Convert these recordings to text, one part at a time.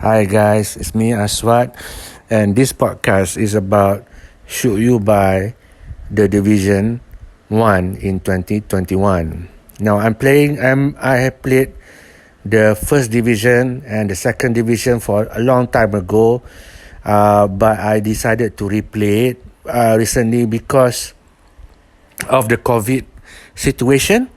Hi guys, it's me Aswad, and this podcast is about should you buy the Division 1 in 2021. Now I have played the first division and the second division for a long time ago, but I decided to replay it recently because of the COVID situation.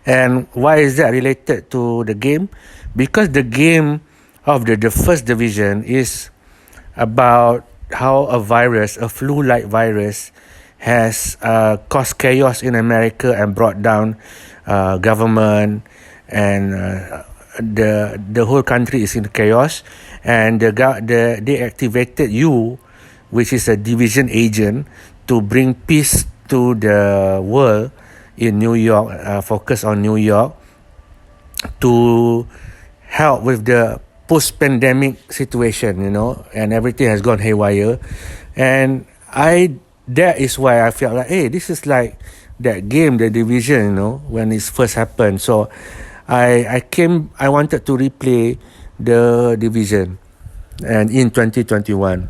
And why is that related to the game? Because the game of the first division is about how a flu-like virus, has caused chaos in America and brought down government, and the whole country is in chaos. And they activated you, which is a division agent, to bring peace to the world in New York, focus on New York, to help with the post-pandemic situation, and everything has gone haywire. And that is why I felt like, hey, this is like that game, The Division, when it first happened. So I wanted to replay the Division and in 2021.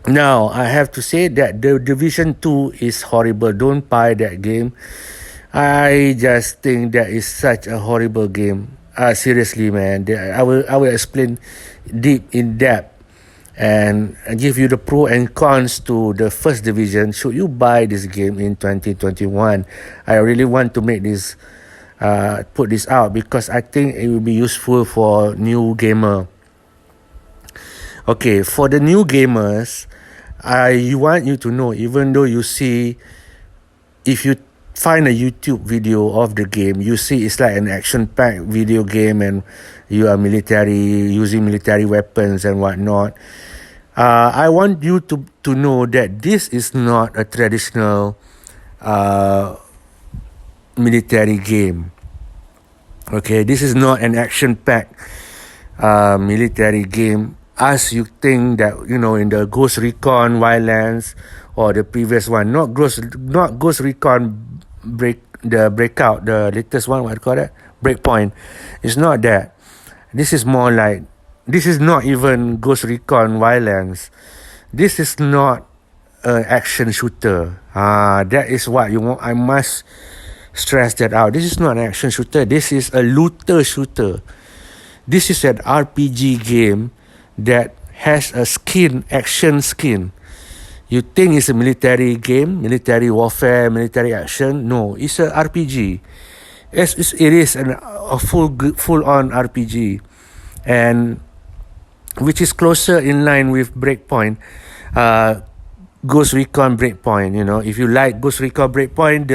Now, I have to say that the Division 2 is horrible. Don't buy that game. I just think that is such a horrible game. Seriously, man. I will explain in depth and give you the pro and cons to the first division. Should you buy this game in 2021? I really want to make this, put this out, because I think it will be useful for new gamer. Okay, for the new gamers, I want you to know, even though you see, if you find a YouTube video of the game, you see it's like an action-packed video game and you are using military weapons and whatnot. I want you to know that this is not a traditional military game. Okay, this is not an action-packed military game as you think that, in the Ghost Recon Wildlands or the previous one. Not Ghost Recon Breakout, the latest one, what do you call that? Breakpoint. It's not that. This is more like, this is not even Ghost Recon Wildlands. This is not an action shooter. That is what you want. I must stress that out. This is not an action shooter. This is a looter shooter. This is an RPG game that has a action skin. You think it's a military game, military warfare, military action? No, it's a RPG. It is a full-on RPG, and which is closer in line with Breakpoint, Ghost Recon Breakpoint. If you like Ghost Recon Breakpoint,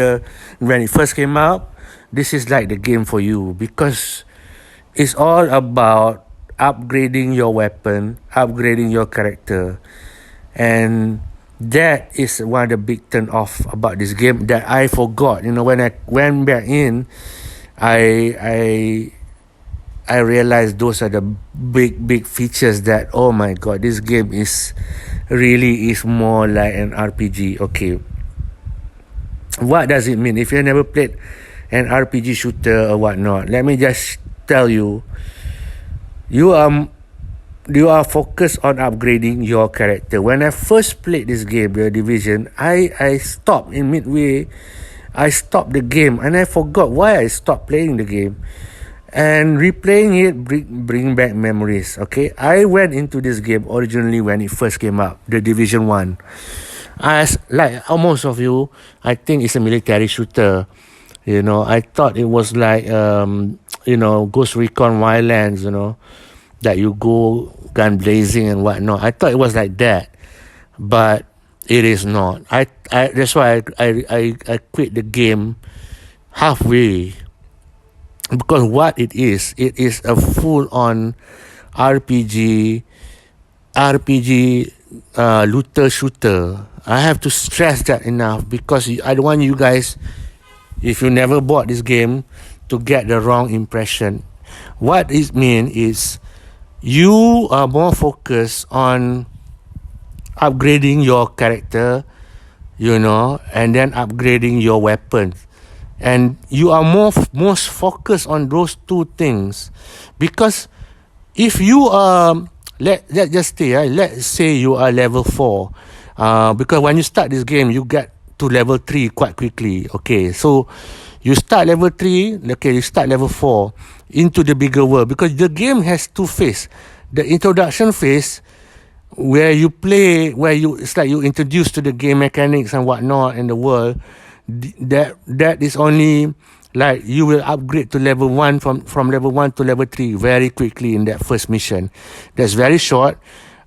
when it first came out, this is like the game for you, because it's all about upgrading your weapon, upgrading your character, and that is one of the big turn off about this game that I forgot. When I went back in, I realized those are the big features that, oh my god, this game is more like an RPG. Okay, what does it mean? If you never played an RPG shooter or whatnot, let me just tell you, you are focused on upgrading your character. When I first played this game, The Division, I stopped in midway. I stopped the game and I forgot why I stopped playing the game. And replaying it bring back memories. Okay, I went into this game originally when it first came out, The Division 1. As like most of you, I think it's a military shooter. I thought it was like Ghost Recon Wildlands, that you go gun blazing and whatnot. I thought it was like that, but it is not. That's why I quit the game halfway, because what it is a full-on RPG looter shooter. I have to stress that enough, because I don't want you guys, if you never bought this game, to get the wrong impression. What it means is, you are more focused on upgrading your character, and then upgrading your weapons. And you are most focused on those two things. Because if you are let's just say, let's say you are level 4. Because when you start this game, you get to level 3 quite quickly. Okay, so you start level 3, okay, you start level 4 into the bigger world, because the game has two phases. The introduction phase, where you play, where you, it's like you introduce to the game mechanics and whatnot in the world. That is only like you will upgrade to level 1 from level 1 to level 3 very quickly in that first mission. That's very short,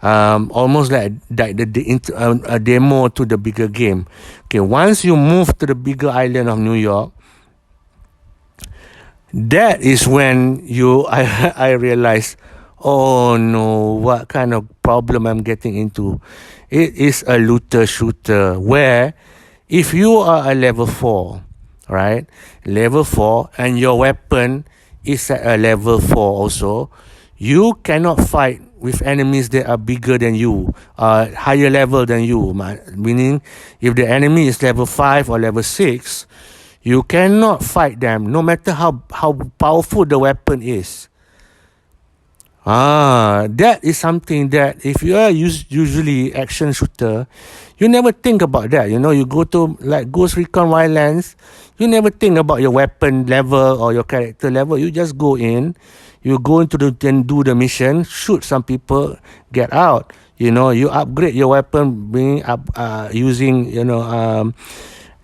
almost like a demo to the bigger game. Okay, once you move to the bigger island of New York, that is when I realized, oh no, what kind of problem I'm getting into. It is a looter shooter where if you are a level 4, right, level 4, and your weapon is at a level 4 also, you cannot fight with enemies that are bigger than you, higher level than you. Meaning, if the enemy is level 5 or level 6, you cannot fight them, no matter how powerful the weapon is. That is something that if you are usually action shooter, you never think about that. You know, you go to like Ghost Recon Wildlands, you never think about your weapon level or your character level. You just go in, you go into and do the mission, shoot some people, get out. You know, you upgrade your weapon, using,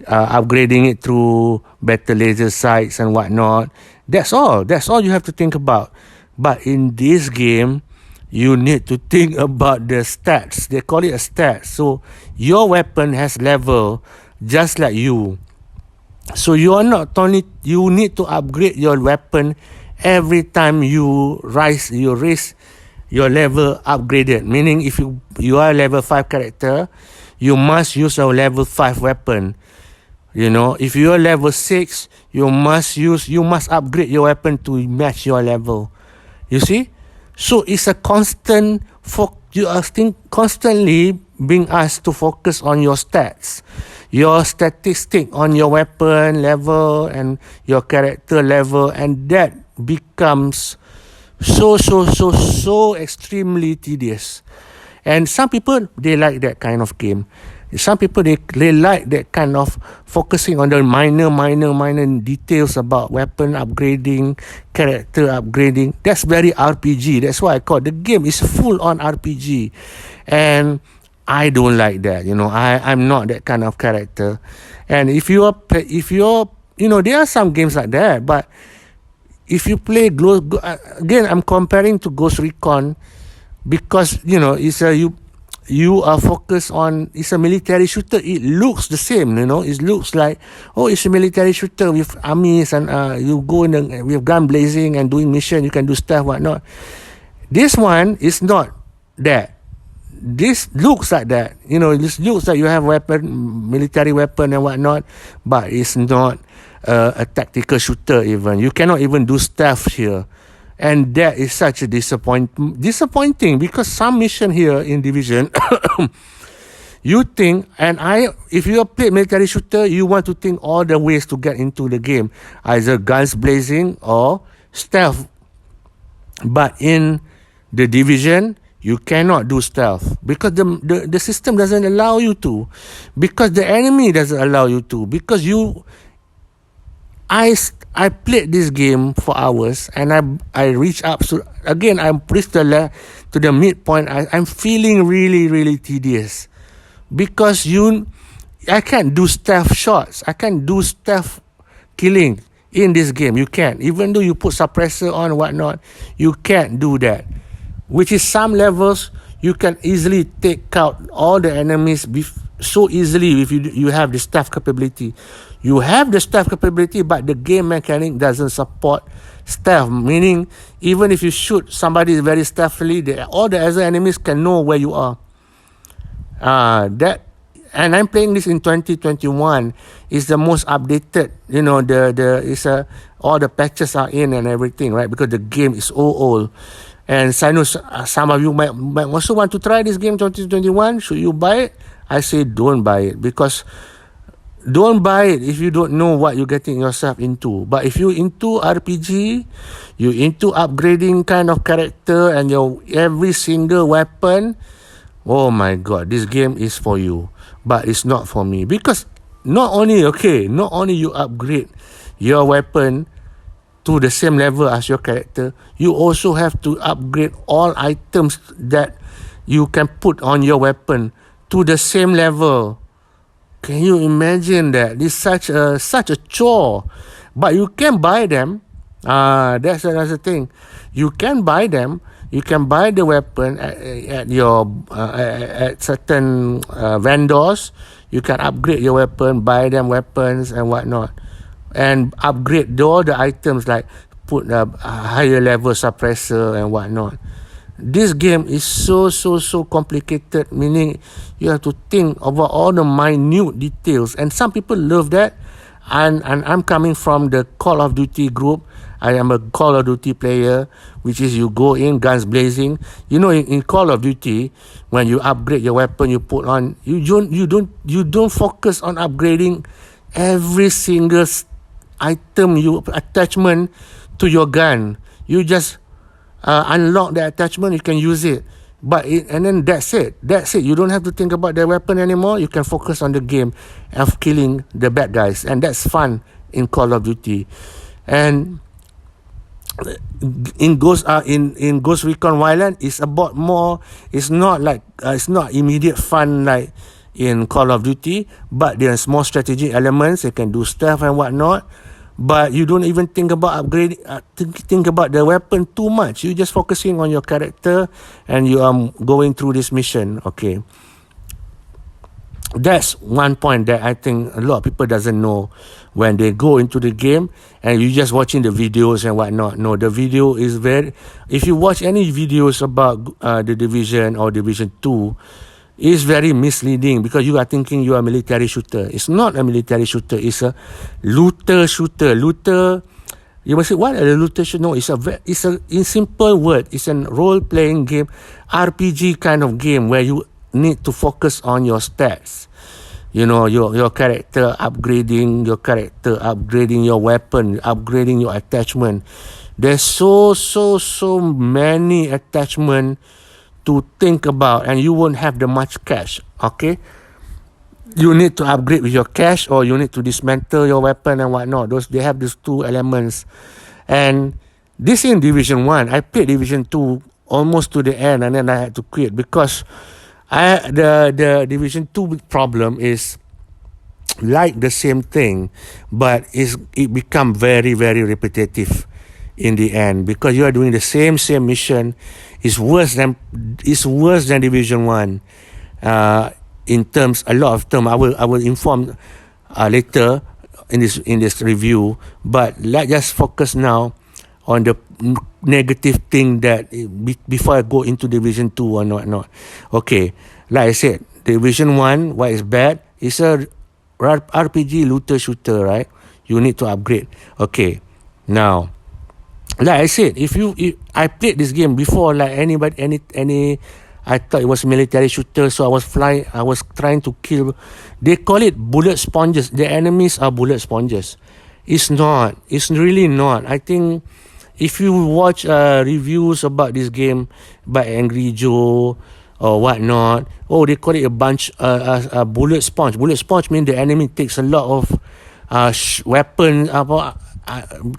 upgrading it through better laser sights and whatnot. That's all you have to think about. But in this game, you need to think about the stats. They call it a stat. So your weapon has level just like you. So you are not only, you need to upgrade your weapon every time you raise your level upgraded. Meaning if you are a level 5 character, you must use a level 5 weapon. You know, if you are level 6, you must upgrade your weapon to match your level. You see? So it's a constant, you are constantly being asked to focus on your stats, your statistic on your weapon level and your character level, and that becomes so extremely tedious. And some people, they like that kind of game. Some people, they like that kind of focusing on the minor details about weapon upgrading, character upgrading. That's very RPG. That's why I call the game is full on RPG. And I don't like that. You know, I'm not that kind of character. And if you're, there are some games like that. But if you play, again, I'm comparing to Ghost Recon because, it's you are focused on, it's a military shooter. It looks the same, it looks like, it's a military shooter with armies and you go in with gun blazing and doing mission, you can do stuff, whatnot. This one is not that. This looks like that, this looks like you have military weapon and whatnot, but it's not a tactical shooter even. You cannot even do stealth here. And that is such a disappointing because some mission here in Division, you think, if you play military shooter, you want to think all the ways to get into the game, either guns blazing or stealth. But in the Division, you cannot do stealth because the system doesn't allow you to, because the enemy doesn't allow you to, because I played this game for hours and I reached up. So again, I reached to the midpoint. I'm feeling really, really tedious because I can't do stealth shots. I can't do stealth killing in this game. You can't. Even though you put suppressor on and whatnot, you can't do that. Which is some levels, you can easily take out all the enemies so easily if you have the stealth capability. You have the stealth capability, but the game mechanic doesn't support stealth. Meaning, even if you shoot somebody very stealthily, all the other enemies can know where you are. And I'm playing this in 2021. It's the most updated. All the patches are in and everything, right? Because the game is old. And I know some of you might also want to try this game 2021. Should you buy it? I say don't buy it because don't buy it if you don't know what you're getting yourself into. But if you're into RPG, you're into upgrading kind of character and your every single weapon, oh my god, this game is for you. But it's not for me, because not only you upgrade your weapon to the same level as your character, you also have to upgrade all items that you can put on your weapon to the same level. Can you imagine that? This such a chore. But you can buy them. That's another thing. You can buy them. You can buy the weapon at your at certain vendors. You can upgrade your weapon, buy them weapons and whatnot, and upgrade all the items, like put a higher level suppressor and whatnot. This game is so complicated, meaning you have to think about all the minute details, and some people love that. And I'm coming from the Call of Duty group. I am a Call of Duty player, which is you go in guns blazing. You know, in Call of Duty, when you upgrade your weapon, you put on, you don't focus on upgrading every single item, attachment to your gun. You just unlock the attachment, you can use it. And then that's it. You don't have to think about the weapon anymore. You can focus on the game of killing the bad guys, and that's fun in Call of Duty. And in Ghost Recon Wildlands, it's about more. It's not immediate fun like in Call of Duty, but there's more strategic elements. You can do stuff and whatnot. But you don't even think about upgrading, think about the weapon too much. You're just focusing on your character and you are going through this mission. Okay. That's one point that I think a lot of people doesn't know when they go into the game and you're just watching the videos and whatnot. No, the video is if you watch any videos about the Division or Division 2, it's very misleading, because you are thinking you are a military shooter. It's not a military shooter. It's a looter shooter. Looter, you must say, what a looter shooter? No, it's a in simple word, it's a role-playing game, RPG kind of game where you need to focus on your stats. You know, your character, upgrading your weapon, upgrading your attachment. There's so many attachments to think about, and you won't have the much cash. Okay, you need to upgrade with your cash, or you need to dismantle your weapon and whatnot. They have these two elements. And this in Division 1, I played Division 2 almost to the end, and then I had to quit because the Division 2 problem is like the same thing, but it become very repetitive in the end, because you are doing the same mission. It's worse than Division 1 in terms, a lot of terms. I will inform later in this review, but let's just focus now on the negative thing that before I go into Division 2 or not. Okay, like I said, Division 1, what is bad? It's a RPG looter shooter, right? You need to upgrade. Okay, now, like I said, if I played this game before, like I thought it was military shooter, so I was trying to kill. They call it bullet sponges. The enemies are bullet sponges. It's not. It's really not. I think if you watch reviews about this game by Angry Joe or whatnot, they call it a bullet sponge. Bullet sponge means the enemy takes a lot of weapons,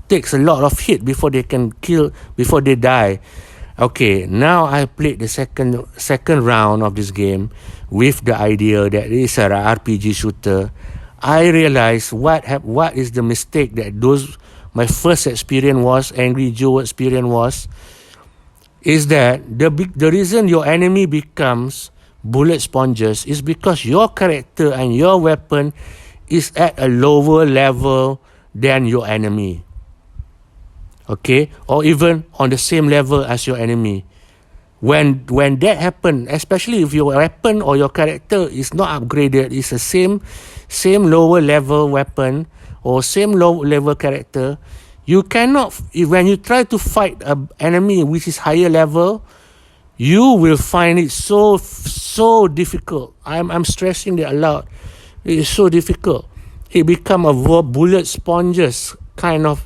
takes a lot of hit before they can kill, before they die. Okay, now I played the second round of this game with the idea that it is an RPG shooter. I realized what is the mistake that my first experience was, Angry Joe experience was, is that the reason your enemy becomes bullet sponges is because your character and your weapon is at a lower level than your enemy. Okay, or even on the same level as your enemy. When that happens, especially if your weapon or your character is not upgraded, it's the same lower level weapon or same low level character, you cannot, when you try to fight an enemy which is higher level, you will find it so difficult. I'm stressing that a lot. It is so difficult. it become a bullet sponges kind of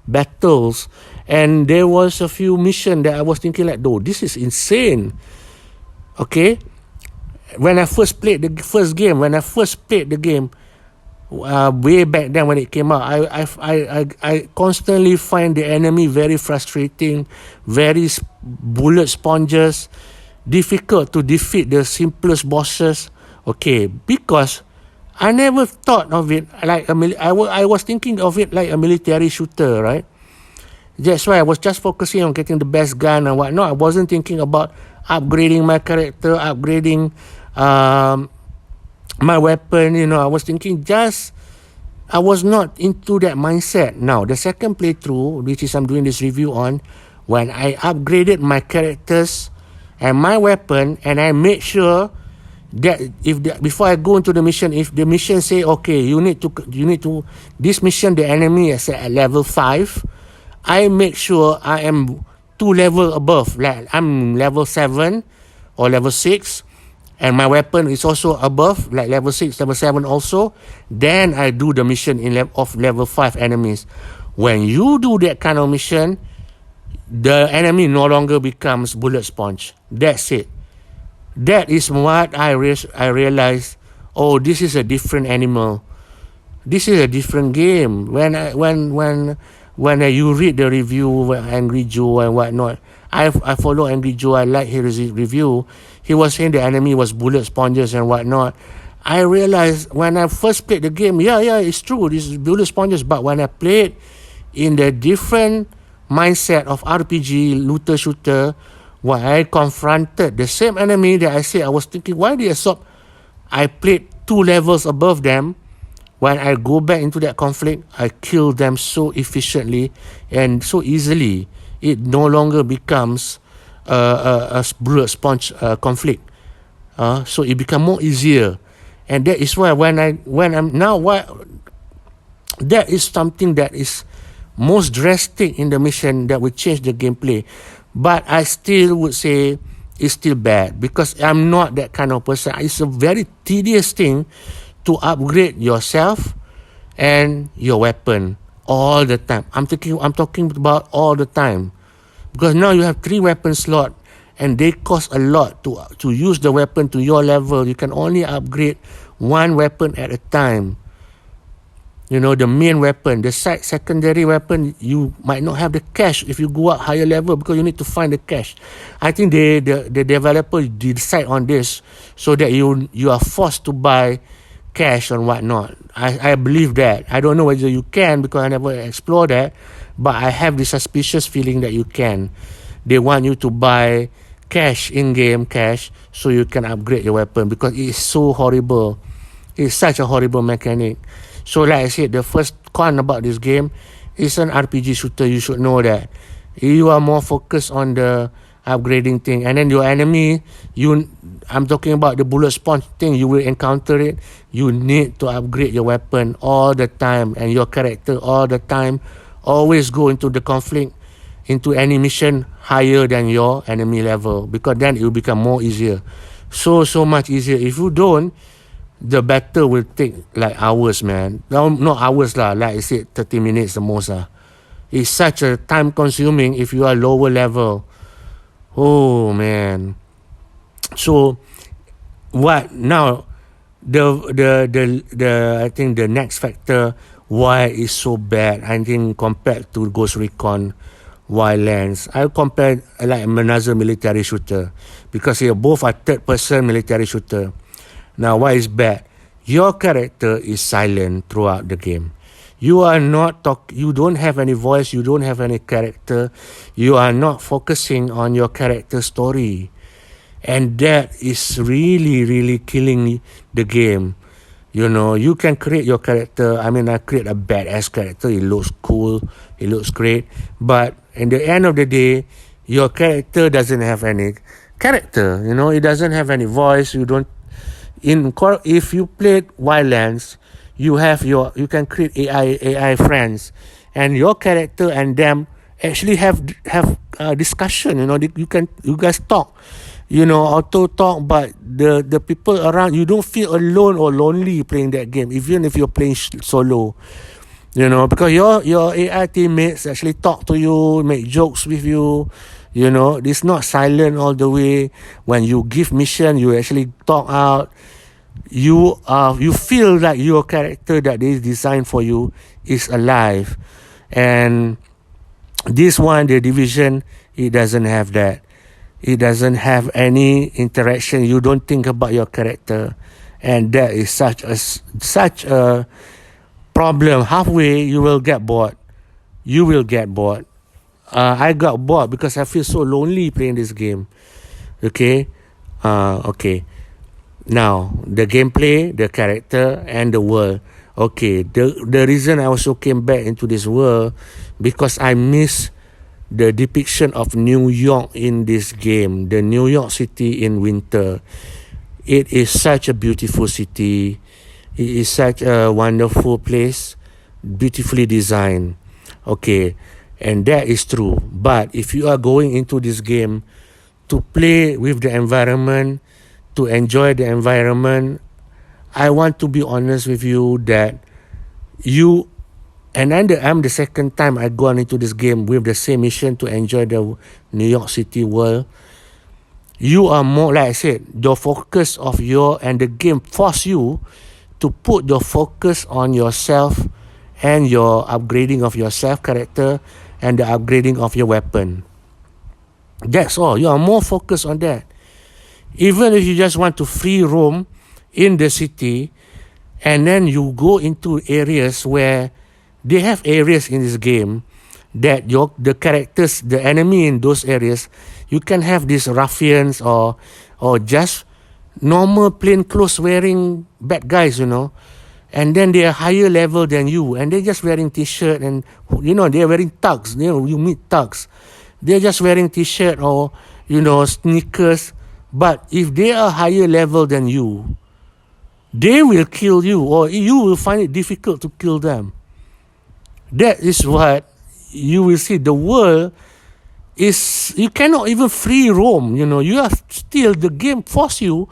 battles. And there was a few missions that I was thinking like, oh, this is insane. Okay, when I first played the first game, way back then when it came out, I constantly find the enemy very frustrating, very bullet sponges, difficult to defeat the simplest bosses. Okay, because I never thought of it like I was thinking of it like a military shooter, right? That's why I was just focusing on getting the best gun and whatnot. I wasn't thinking about upgrading my character, upgrading my weapon. I was thinking I was not into that mindset. Now, the second playthrough, which is I'm doing this review on, when I upgraded my characters and my weapon, and I made sure that before I go into the mission, if the mission say, okay, you need to this mission, the enemy is at level 5, I make sure I am 2 level above, like I'm level 7 or level 6, and my weapon is also above, like level 6, level 7 also. Then I do the mission of level 5 enemies. When you do that kind of mission, the enemy no longer becomes bullet sponge. That's it. That is what I realized. Oh, this is a different animal. This is a different game. When you read the review, Angry Joe and whatnot, I follow Angry Joe. I like his review. He was saying the enemy was bullet sponges and whatnot. I realized when I first played the game, yeah, it's true. This is bullet sponges. But when I played in the different mindset of RPG, looter shooter, when I confronted the same enemy that I said, I was thinking, why did I stop? I played 2 levels above them. When I go back into that conflict, I kill them so efficiently and so easily. It no longer becomes a bullet sponge conflict. So it becomes more easier. And that is why that is something that is most drastic in the mission that will change the gameplay. But I still would say it's still bad because I'm not that kind of person. It's a very tedious thing to upgrade yourself and your weapon all the time. I'm talking about all the time. Because now you have 3 weapon slot and they cost a lot to use the weapon to your level. You can only upgrade 1 weapon at a time. The main weapon, the secondary weapon, you might not have the cash if you go up higher level because you need to find the cash. I think the developer decide on this so that you are forced to buy cash and whatnot. I believe that. I don't know whether you can because I never explored that, but I have the suspicious feeling that you can. They want you to buy cash, in-game cash, so you can upgrade your weapon because it is so horrible. It's such a horrible mechanic. So like I said, the first con about this game is an RPG shooter. You should know that. You are more focused on the upgrading thing. And then your enemy, I'm talking about the bullet sponge thing, you will encounter it. You need to upgrade your weapon all the time and your character all the time. Always go into the conflict, into any mission higher than your enemy level because then it will become more easier. So much easier. If you don't, the battle will take like hours, man. No, not hours lah. Like I said, 30 minutes the most lah. It's such a time consuming if you are lower level. Oh man. So what now? The I think the next factor why it's so bad, I think compared to Ghost Recon Wildlands, I compare like another military shooter because they both are third-person military shooter. Now, why is bad? Your character is silent throughout the game. You are not you don't have any voice, you don't have any character. You are not focusing on your character story. And that is really, really killing the game. You can create your character. I mean, I create a badass character. It looks cool. It looks great. But in the end of the day, your character doesn't have any character. It doesn't have any voice. You don't. If you played Wildlands, you can create AI friends, and your character and them actually have discussion. You guys talk. auto talk, but the people around you don't feel alone or lonely playing that game, even if you're playing solo. Because your AI teammates actually talk to you, make jokes with you. It's not silent all the way. When you give mission, you actually talk out. You feel like your character that is designed for you is alive. And this one, the Division, it doesn't have that. It doesn't have any interaction. You don't think about your character, and that is such a problem. Halfway, you will get bored. You will get bored. I got bored because I feel so lonely playing this game. Okay. Okay. Now, the gameplay, the character, and the world. Okay, the reason I also came back into this world because I miss the depiction of New York in this game, the New York City in winter. It is such a beautiful city. It is such a wonderful place, beautifully designed. Okay, and that is true. But if you are going into this game to play with the environment, to enjoy the environment, I want to be honest with you that I'm the second time I gone into this game with the same mission to enjoy the New York City world. You are more, like I said, the focus of and the game force you to put your focus on yourself and your upgrading of your self character and the upgrading of your weapon. That's all. You are more focused on that. Even if you just want to free roam in the city, and then you go into areas where they have areas in this game that the characters, the enemy in those areas, you can have these ruffians or just normal plain clothes wearing bad guys, and then they are higher level than you, and they're just wearing t-shirt, and they're wearing thugs. You meet thugs, they're just wearing t-shirt or sneakers. But if they are higher level than you, they will kill you, or you will find it difficult to kill them. That is what you will see. The world is, you cannot even free roam. You are still, the game force you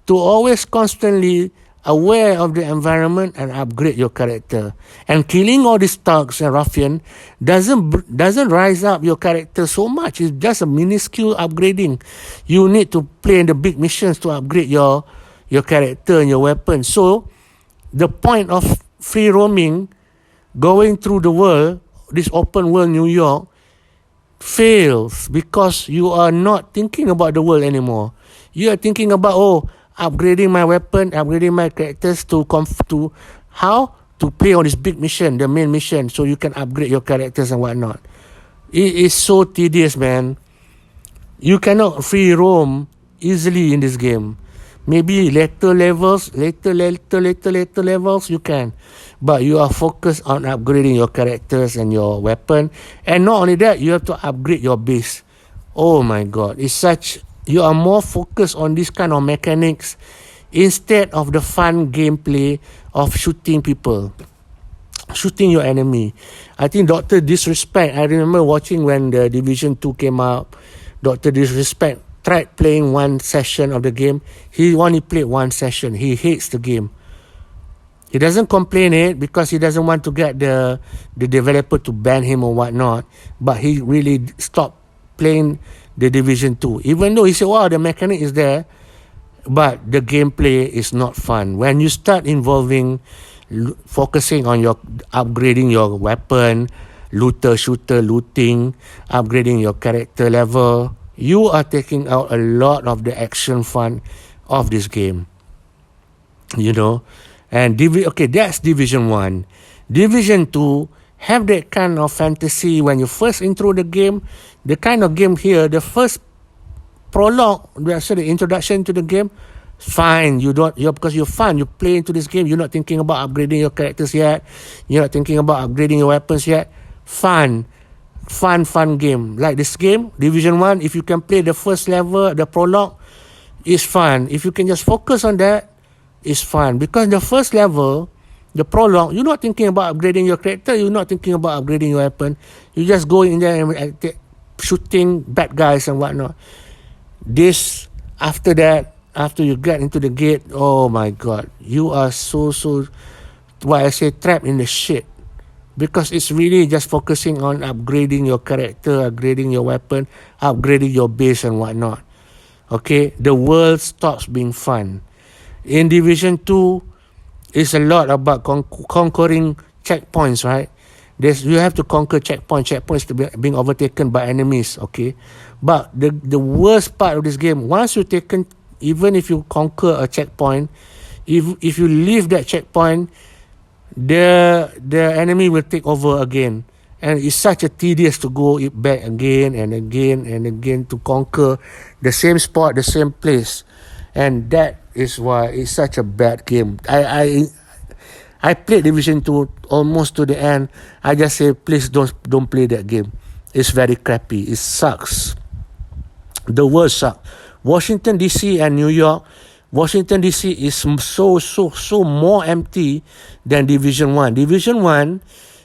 to always constantly aware of the environment and upgrade your character. And killing all these thugs and ruffian doesn't rise up your character so much. It's just a minuscule upgrading. You need to play in the big missions to upgrade your character and your weapon. So the point of free roaming, going through the world, this open world New York, fails because you are not thinking about the world anymore. You are thinking about upgrading my weapon, upgrading my characters to how to play on this big mission, the main mission, so you can upgrade your characters and whatnot. It is so tedious, man. You cannot free roam easily in this game. Maybe later levels you can, but you are focused on upgrading your characters and your weapon. And not only that, you have to upgrade your base. Oh my god, you are more focused on this kind of mechanics instead of the fun gameplay of shooting people, shooting your enemy. I think Dr. Disrespect, I remember watching when the Division 2 came out, Dr. Disrespect tried playing one session of the game. He only played one session. He hates the game. He doesn't complain it because he doesn't want to get the developer to ban him or whatnot, but he really stopped playing the Division 2. Even though he said, wow, the mechanic is there, but the gameplay is not fun. When you start involving, focusing on your upgrading your weapon, shooter, looting, upgrading your character level, you are taking out a lot of the action fun of this game. And that's Division 1. Division 2 have that kind of fantasy when you first intro the game. The kind of game here, the first prologue, the introduction to the game, fine. Because you're fun. You play into this game. You're not thinking about upgrading your characters yet. You're not thinking about upgrading your weapons yet. Fun game. Like this game, Division 1, if you can play the first level, the prologue, it's fun. If you can just focus on that, it's fun. Because the first level, the prologue, you're not thinking about upgrading your character, you're not thinking about upgrading your weapon. You just go in there and shooting bad guys and whatnot. This After that, after you get into the gate, oh my God, you are so, what I say, trapped in the shit. Because it's really just focusing on upgrading your character, upgrading your weapon, upgrading your base and whatnot. Okay, the world stops being fun. In Division 2, it's a lot about conquering checkpoints, right? You have to conquer checkpoints to being overtaken by enemies, okay? But the worst part of this game, once you taken, even if you conquer a checkpoint, if you leave that checkpoint, the enemy will take over again. And it's such a tedious to go back again and again and again to conquer the same spot, the same place. And that is why it's such a bad game. I played Division 2 almost to the end. I just say, please don't play that game. It's very crappy. It sucks. The world sucks. Washington DC and New York. Washington DC is so more empty than Division 1. Division 1,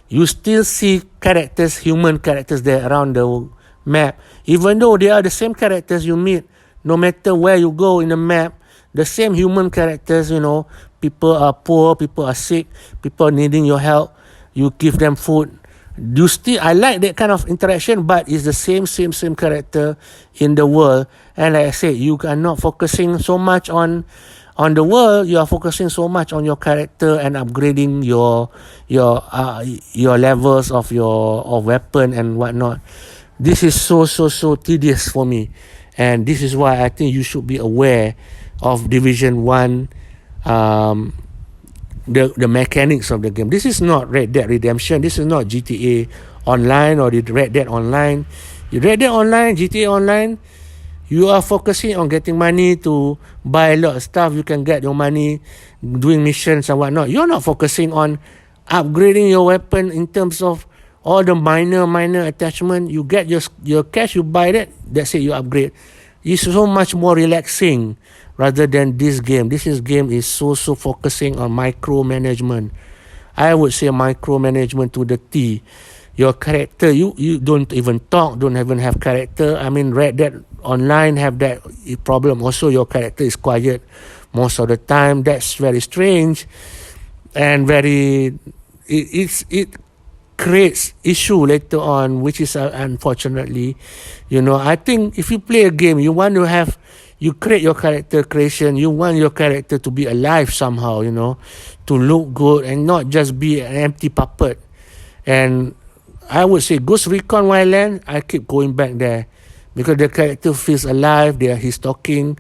you still see characters, human characters there around the map. Even though they are the same characters you meet, no matter where you go in the map, the same human characters, you know, people are poor, people are sick, people needing your help, you give them food. I like that kind of interaction, but it's the same character in the world. And like I said, you are not focusing so much on the world, you are focusing so much on your character and upgrading your levels of your weapon and whatnot. This is so tedious for me. And this is why I think you should be aware of Division 1, the mechanics of the game. This is not Red Dead Redemption. This is not GTA Online or the Red Dead Online. Red Dead Online, GTA Online, you are focusing on getting money to buy a lot of stuff. You can get your money doing missions and whatnot. You're not focusing on upgrading your weapon in terms of all the minor attachment. You get your cash, you buy that, that's it, you upgrade. It's so much more relaxing rather than this game. This game is so focusing on micromanagement. I would say micromanagement to the T. Your character, you don't even talk, don't even have character. I mean, Red Dead Online have that problem. Also, your character is quiet most of the time. That's very strange and it creates issue later on, which is unfortunately, I think if you play a game, you create your character creation, you want your character to be alive somehow, to look good and not just be an empty puppet. And I would say Ghost Recon Wildlands, I keep going back there because the character feels alive. He's talking,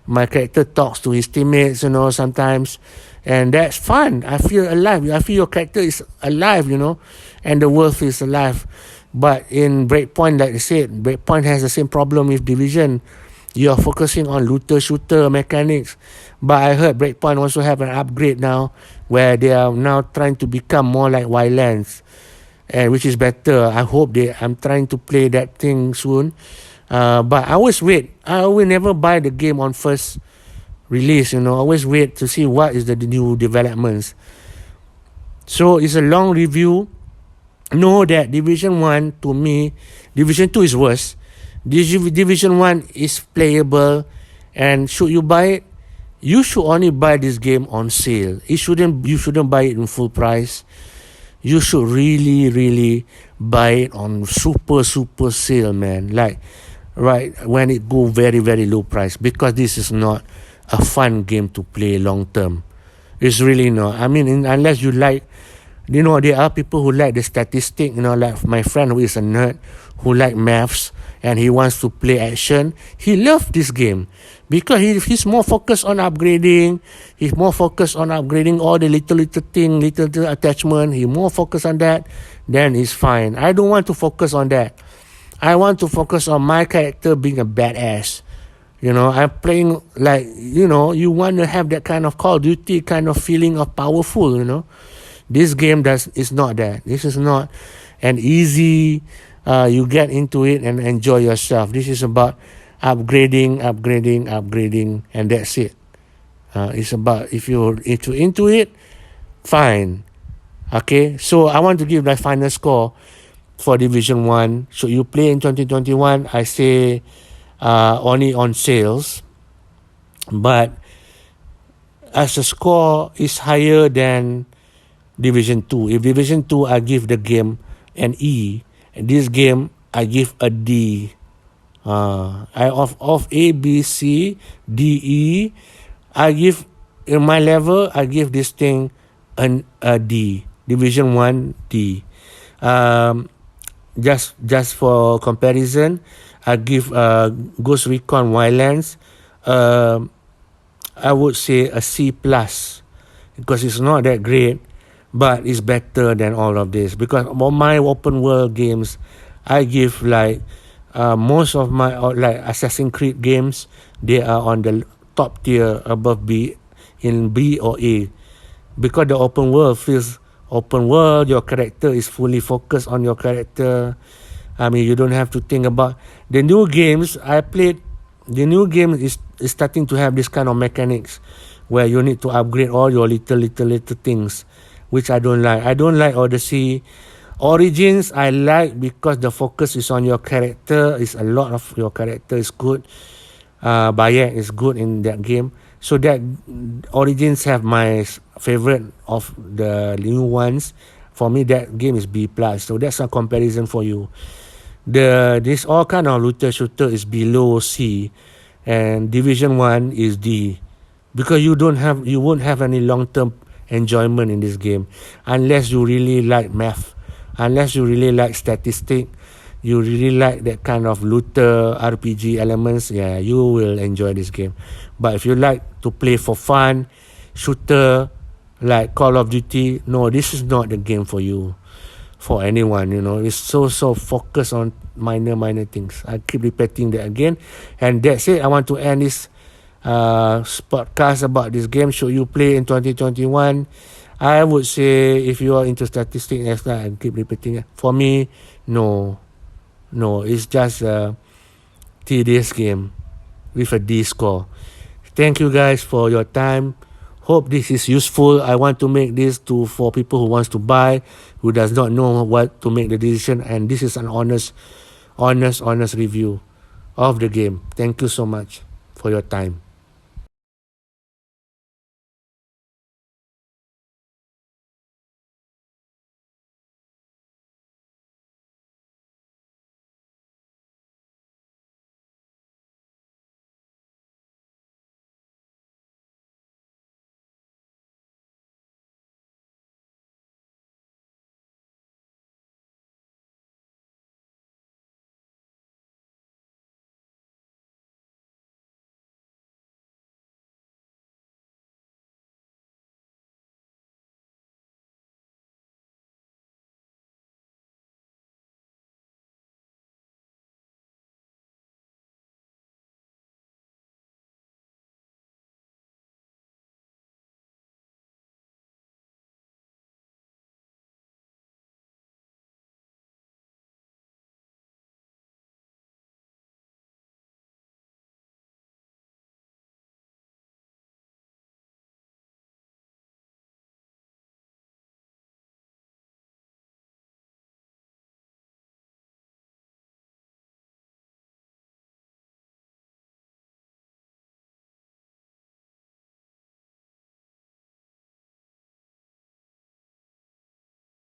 my character talks to his teammates, sometimes, and that's fun. I feel alive. I feel your character is alive, and the world feels alive. But in Breakpoint, like I said, Breakpoint has the same problem with Division. You are focusing on looter-shooter mechanics. But I heard Breakpoint also have an upgrade now where they are now trying to become more like Wildlands, and which is better. I hope I'm trying to play that thing soon. But I always wait. I will never buy the game on first release, I always wait to see what is the new developments. So it's a long review. Know that Division 1, to me, Division 2 is worse. Division 1 is playable, and should you buy it, you should only buy this game on sale. You shouldn't buy it in full price. You should really buy it on super sale, man. Like, right when it go very low price, because this is not a fun game to play long term. It's really not. I mean, unless you like, there are people who like the statistic, like my friend who is a nerd, who like maths, and he wants to play action. He loves this game because he's more focused on upgrading. He's more focused on upgrading all the little thing, little attachment. He more focused on that. Then it's fine. I don't want to focus on that. I want to focus on my character being a badass. I'm playing like, you want to have that kind of Call of Duty kind of feeling of powerful, This game is not that. This is not an easy, you get into it and enjoy yourself. This is about upgrading, and that's it. It's about, if you're into it, fine. Okay, so I want to give my final score for Division 1. So you play in 2021, I say only on sales. but as a score is higher than Division 2. If Division 2, I give the game an E, and this game I give a D. I of A, B, C, D, E, I give in my level. I give this thing a D. Division 1 D. Um, just for comparison, I give Ghost Recon Wildlands. I would say a C plus because it's not that great, but it's better than all of this. Because on my open world games, I give like most of my like Assassin's Creed games, they are on the top tier above B, in B or A, because the open world feels open world. Your character is fully focused on your character. I mean, you don't have to think about the new games I played. The new game is starting to have this kind of mechanics where you need to upgrade all your little things, which I don't like. I don't like Odyssey. Origins I like because the focus is on your character. Is a lot of your character is good. Bayek is good in that game. So that Origins have my favorite of the new ones. For me, that game is B plus. So that's a comparison for you. This all kind of looter shooter is below C, and Division 1 is D, because you won't have any long term enjoyment in this game unless you really like math, unless you really like statistic, you really like that kind of looter RPG elements. Yeah, you will enjoy this game. But if you like to play for fun, shooter like Call of Duty, no, this is not the game for you. For anyone, it's so focused on minor things. I keep repeating that again, and that's it. I want to end this podcast about this game. Should you play in 2021? I would say if you are into statistics, I keep repeating it. For me, no, it's just a tedious game with a D score. Thank you guys for your time. Hope this is useful. I want to make this for people who wants to buy, who does not know what to make the decision, and this is an honest review of the game. Thank you so much for your time.